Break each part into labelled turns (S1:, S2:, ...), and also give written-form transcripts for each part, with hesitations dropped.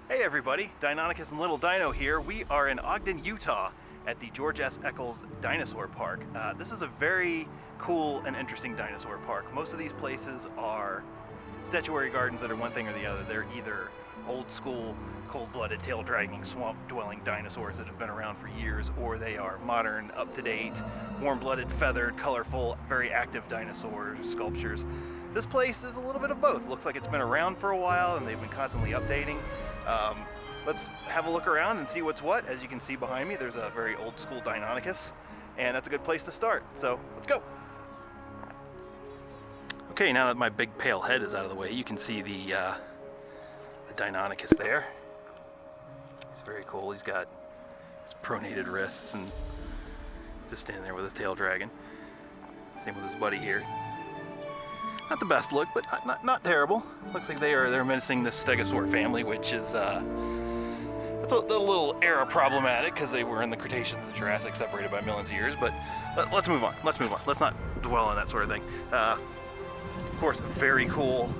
S1: Hey everybody, Deinonychus and Little Dino here. We are in Ogden, Utah at the George S. Eccles Dinosaur Park. This is a very cool and interesting dinosaur park. Most of these places are statuary gardens that are one thing or the other. They're either old school, cold-blooded, tail-dragging, swamp-dwelling dinosaurs that have been around for years, or they are modern, up-to-date, warm-blooded, feathered, colorful, very active dinosaur sculptures. This place is a little bit of both. Looks like it's been around for a while and they've been constantly updating. Let's have a look around and see what's what. As you can see behind me, there's a very old school Deinonychus, and that's a good place to start. So let's go. Okay, now that my big pale head is out of the way, you can see the Deinonychus there. He's very cool. He's got his pronated wrists and just standing there with his tail dragging. Same with his buddy here. Not the best look, but not terrible. Looks like they're menacing this stegosaur family, which is it's a little era problematic because they were in the Cretaceous and the Jurassic, separated by millions of years. But let's move on. Let's move on. Let's not dwell on that sort of thing. Of course, very cool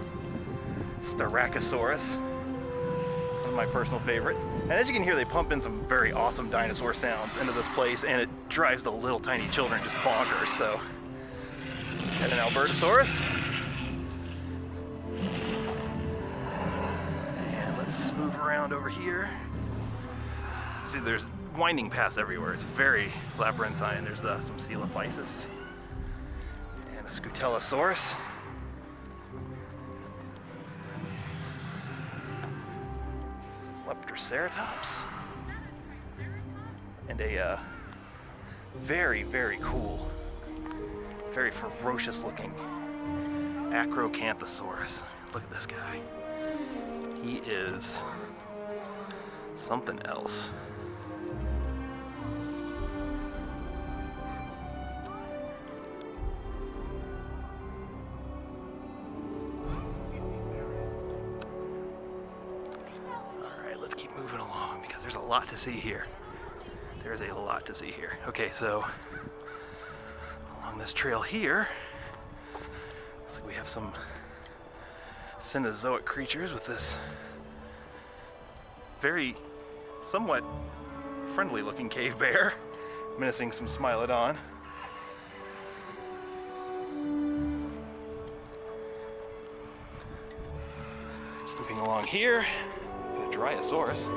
S1: Styracosaurus, one of my personal favorites. And as you can hear, they pump in some very awesome dinosaur sounds into this place, and it drives the little tiny children just bonkers. So, and an Albertosaurus. Let's move around over here. See, there's winding paths everywhere. It's very labyrinthine. There's some Coelophysis and a Scutellosaurus. Some Leptoceratops. And a very, very cool, very ferocious looking Acrocanthosaurus. Look at this guy. He is something else. Alright, let's keep moving along because there's a lot to see here. There's a lot to see here. Okay, so along this trail here, looks like we have some Cenozoic creatures with this very somewhat friendly looking cave bear menacing some Smilodon. Moving along here, a Dryosaurus.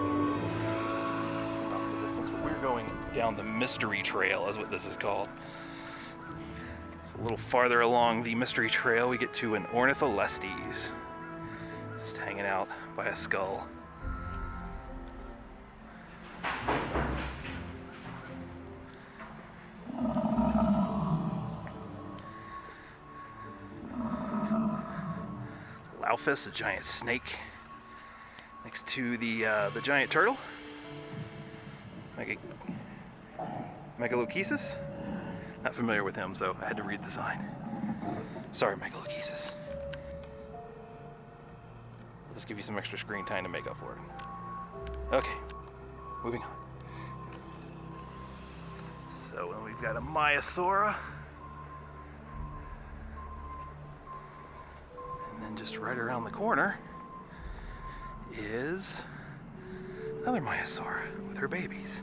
S1: Off the distance, but we're going down the Mystery Trail, is what this is called. So a little farther along the Mystery Trail, we get to an Ornitholestes. Just hanging out by a skull. Lauphus, a giant snake, next to the giant turtle. Megalochesis. Not familiar with him, so I had to read the sign. Sorry, Megalochesis. Let's give you some extra screen time to make up for it. Okay, moving on. So then we've got a Maiasaura. And then just right around the corner is another Maiasaura with her babies.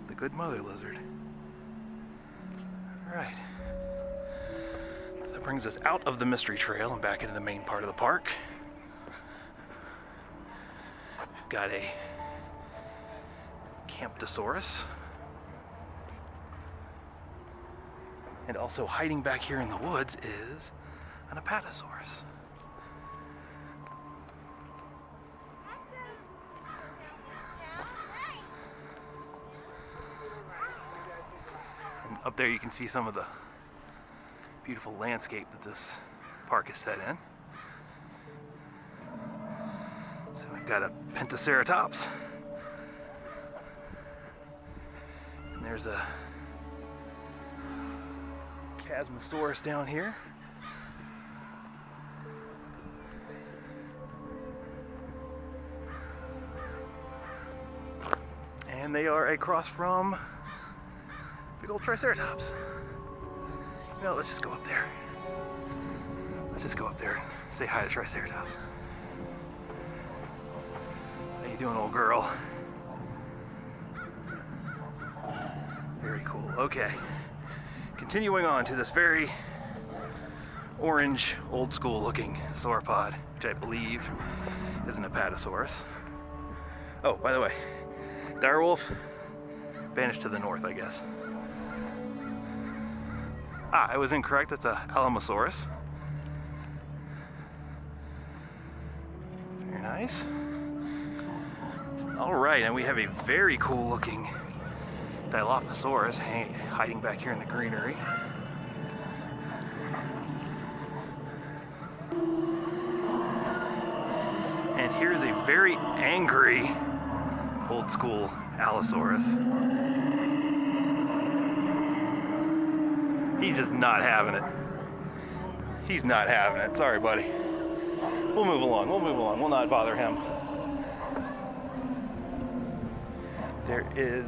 S1: The good mother lizard. All right. That brings us out of the Mystery Trail and back into the main part of the park. We've got a Camptosaurus. And also hiding back here in the woods is an Apatosaurus. And up there you can see some of the beautiful landscape that this park is set in. So we've got a Pentaceratops. And there's a Chasmosaurus down here. And they are across from big old Triceratops. You know, let's just go up there. Let's just go up there and say hi to Triceratops. you doing, old girl? Very cool. Okay. Continuing on to this very orange, old school looking sauropod, which I believe is an apatosaurus. Oh, by the way, direwolf vanished to the north, I guess. Ah, I was incorrect. That's a alamosaurus. Very nice. All right, and we have a very cool looking Dilophosaurus hiding back here in the greenery. And here's a very angry old school Allosaurus. He's just not having it. He's not having it. Sorry, buddy. We'll move along. We'll not bother him. There is...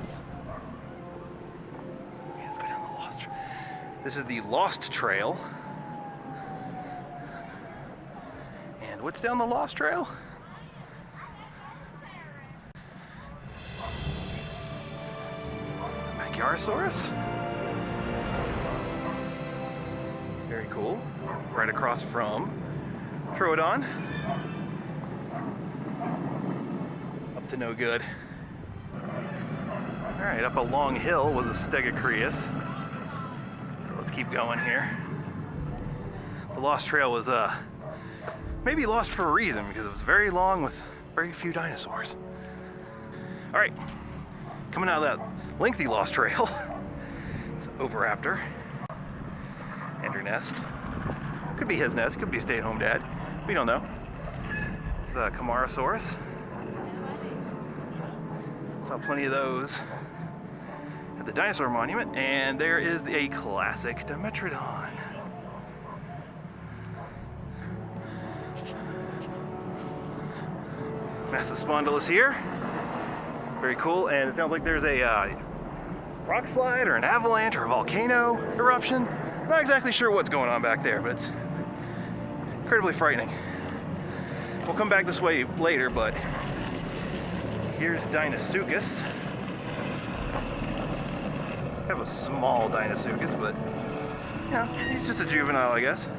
S1: Okay, let's go down the Lost Trail. This is the Lost Trail. And what's down the Lost Trail? Magyarosaurus? Very cool. Right across from Troodon. Up to no good. Alright, up a long hill was a Stegocrius. So let's keep going here. The Lost Trail was maybe lost for a reason, because it was very long with very few dinosaurs. Alright, coming out of that lengthy Lost Trail, it's Oviraptor. And her nest. Could be his nest, could be a stay-at-home dad. We don't know. It's a Camarasaurus. Saw plenty of those at the Dinosaur Monument, and there is a classic Dimetrodon. Massive Spondylus here. Very cool, and it sounds like there's a rock slide or an avalanche or a volcano eruption. I'm not exactly sure what's going on back there, but it's incredibly frightening. We'll come back this way later, but here's Deinosuchus. Kind of a small Deinosuchus, but you know, he's just a juvenile, I guess.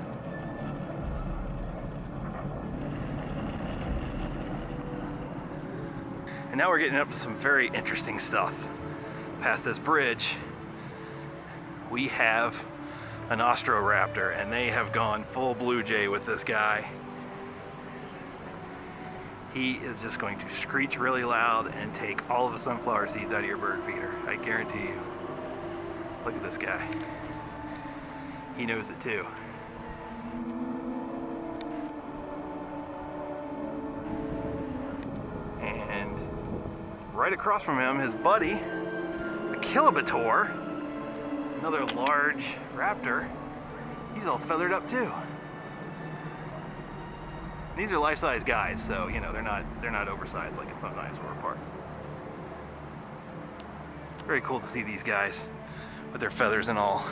S1: And now we're getting up to some very interesting stuff. Past this bridge, we have an Ostroraptor, and they have gone full Blue Jay with this guy. He is just going to screech really loud and take all of the sunflower seeds out of your bird feeder. I guarantee you. Look at this guy. He knows it too. And right across from him, his buddy, the Kilobator, another large raptor. He's all feathered up too. These are life-size guys, so you know they're not oversized like in some dinosaur parks. Very cool to see these guys with their feathers and all.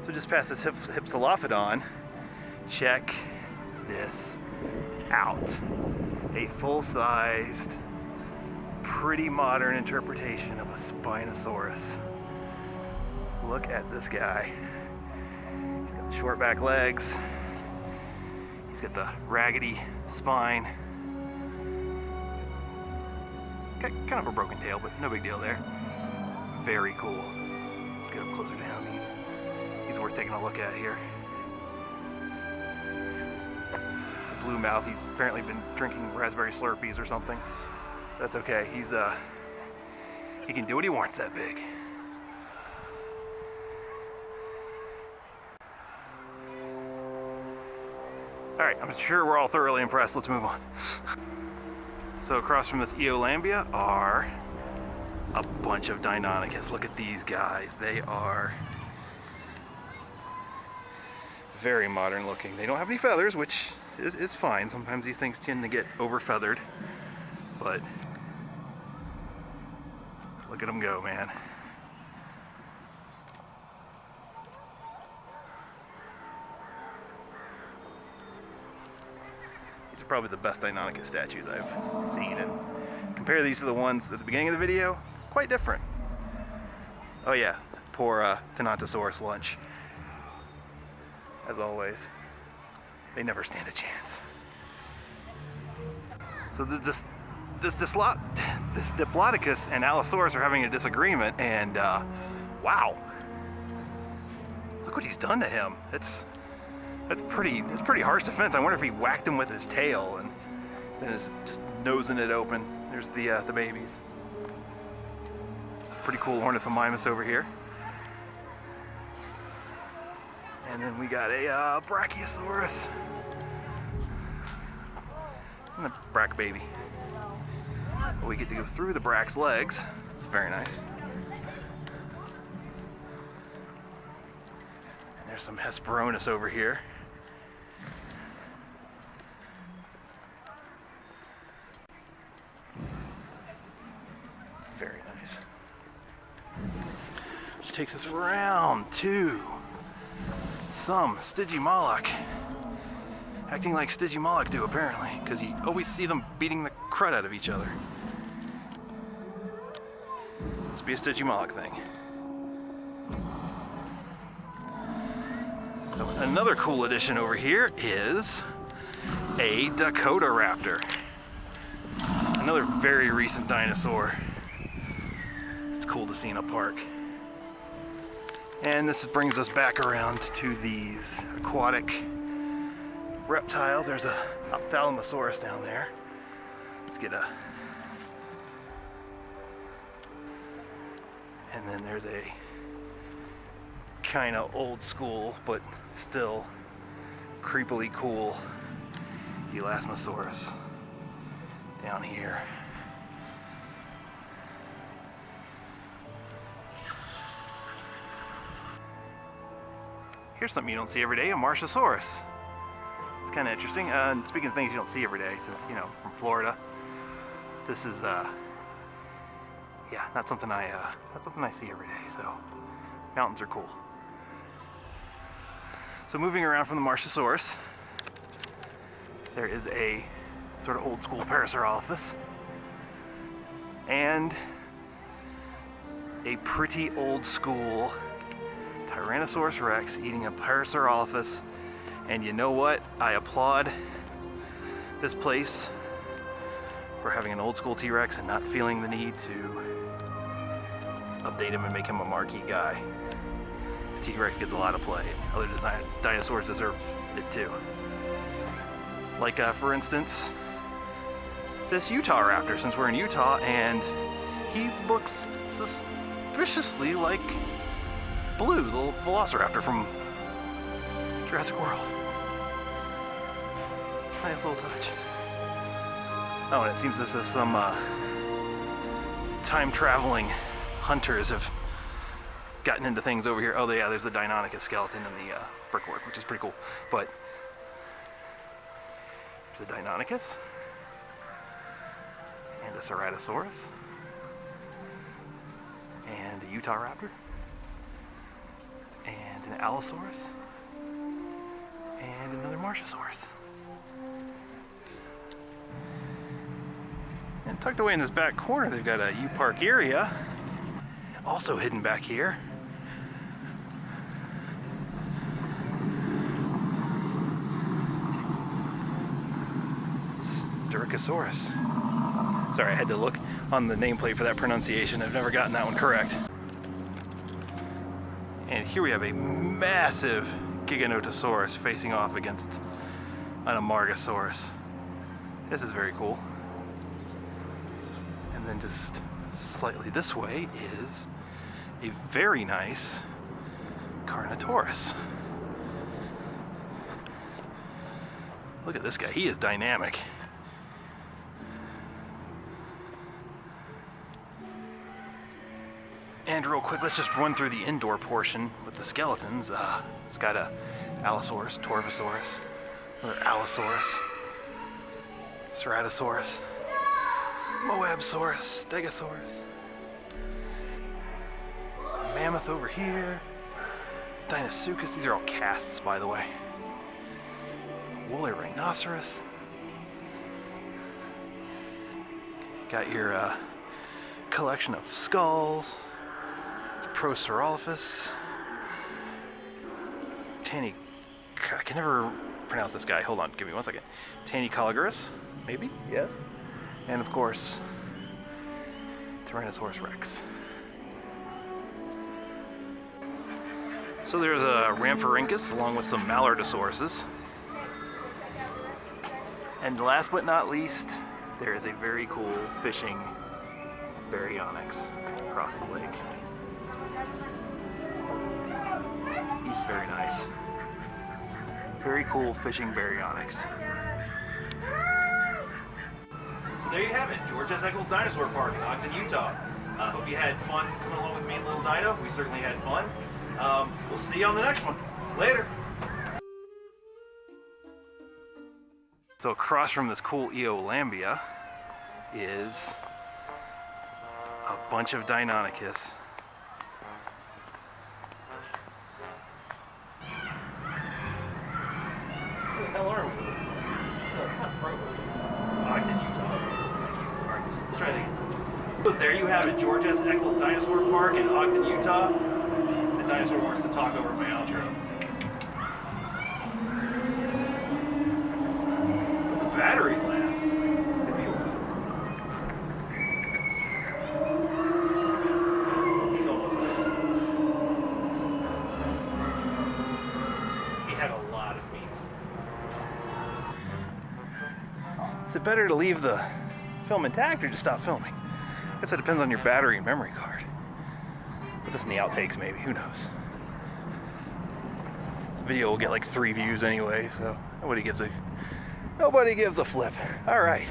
S1: So just past this Hypsilophodon, check this out. A full-sized, pretty modern interpretation of a Spinosaurus. Look at this guy. He's got the short back legs. He's got the raggedy spine. Kind of a broken tail, but no big deal there. Very cool. Let's get up closer to him. He's worth taking a look at here. The blue mouth, he's apparently been drinking raspberry Slurpees or something. That's okay. He can do what he wants that big. Alright, I'm sure we're all thoroughly impressed. Let's move on. So across from this Eolambia are a bunch of Deinonychus. Look at these guys. They are very modern looking. They don't have any feathers, which is fine. Sometimes these things tend to get over feathered, but look at them go, man. These are probably the best Deinonychus statues I've seen, and compare these to the ones at the beginning of the video, quite different. Oh yeah, poor Tenontosaurus lunch. As always, they never stand a chance. So this Diplodocus and Allosaurus are having a disagreement, and wow, look what he's done to him. That's pretty harsh defense. I wonder if he whacked him with his tail and then is just nosing it open. There's the babies. It's a pretty cool ornithomimus over here. And then we got a Brachiosaurus and a Brach baby. We get to go through the Brach's legs. It's very nice. And there's some Hesperornis over here. Very nice. Which takes us around to some Stygimoloch. Acting like Stygimoloch do, apparently, because you always see them beating the crud out of each other. Must be a Stygimoloch thing. So another cool addition over here is a Dakotaraptor. Another very recent dinosaur. It's cool to see in a park. And this brings us back around to these aquatic reptiles. There's a Ophthalmosaurus down there. Let's get a... And then there's a kind of old school, but still creepily cool Elasmosaurus down here. Here's something you don't see every day, a Marsosaurus. It's kind of interesting. Speaking of things you don't see every day, since, you know, from Florida, this is, yeah, not something I see every day, so mountains are cool. So moving around from the Marsosaurus, there is a sort of old school Parasaurolophus, and a pretty old school Tyrannosaurus Rex eating a Parasaurolophus. And you know what? I applaud this place for having an old school T-Rex and not feeling the need to update him and make him a marquee guy. This T-Rex gets a lot of play. Other dinosaurs deserve it too. Like, for instance, this Utah raptor, since we're in Utah, and he looks suspiciously like Blue, the little velociraptor from Jurassic World. Nice little touch. Oh, and it seems this is some time-traveling hunters have gotten into things over here. Oh, yeah, there's the Deinonychus skeleton in the brickwork, which is pretty cool. But there's a Deinonychus and a Ceratosaurus and a Utah raptor and an Allosaurus and another Marsosaurus. And tucked away in this back corner, they've got a Euparkeria, also hidden back here. Styracosaurus. Sorry, I had to look on the nameplate for that pronunciation. I've never gotten that one correct. And here we have a massive Giganotosaurus facing off against an Amargasaurus. This is very cool. And then just slightly this way is a very nice Carnotaurus. Look at this guy, he is dynamic. And real quick, let's just run through the indoor portion with the skeletons. It's got a Allosaurus, Torvosaurus, another Allosaurus, Ceratosaurus, Moabsaurus, Stegosaurus, Mammoth over here, Deinosuchus. These are all casts, by the way. Woolly Rhinoceros, Got your collection of skulls. Procerolophus. I can never pronounce this guy. Hold on, give me 1 second. Tanicologurus, maybe? Yes. And of course, Tyrannosaurus Rex. So there's a Rhamphorhynchus along with some Mallardosauruses. And last but not least, there is a very cool fishing Baryonyx across the lake. He's very nice. Very cool fishing Baryonyx. So there you have it, George S. Eccles Dinosaur Park in Ogden, Utah. Hope you had fun coming along with me and Little Dino. We certainly had fun. We'll see you on the next one. Later. So across from this cool Eolambia is a bunch of Deinonychus. Where the hell are we? Ogden, Utah. Alright, let's try that again. So there you have it, George S. Eccles Dinosaur Park in Ogden, Utah. The dinosaur wants to talk over my outro. But the battery lasts. It's gonna be a while. He's almost done. He had a lot of meat. Is it better to leave the film intact or just stop filming? I guess that depends on your battery and memory card. Put this in the outtakes maybe, who knows? This video will get like 3 views anyway, so nobody gives a flip. All right.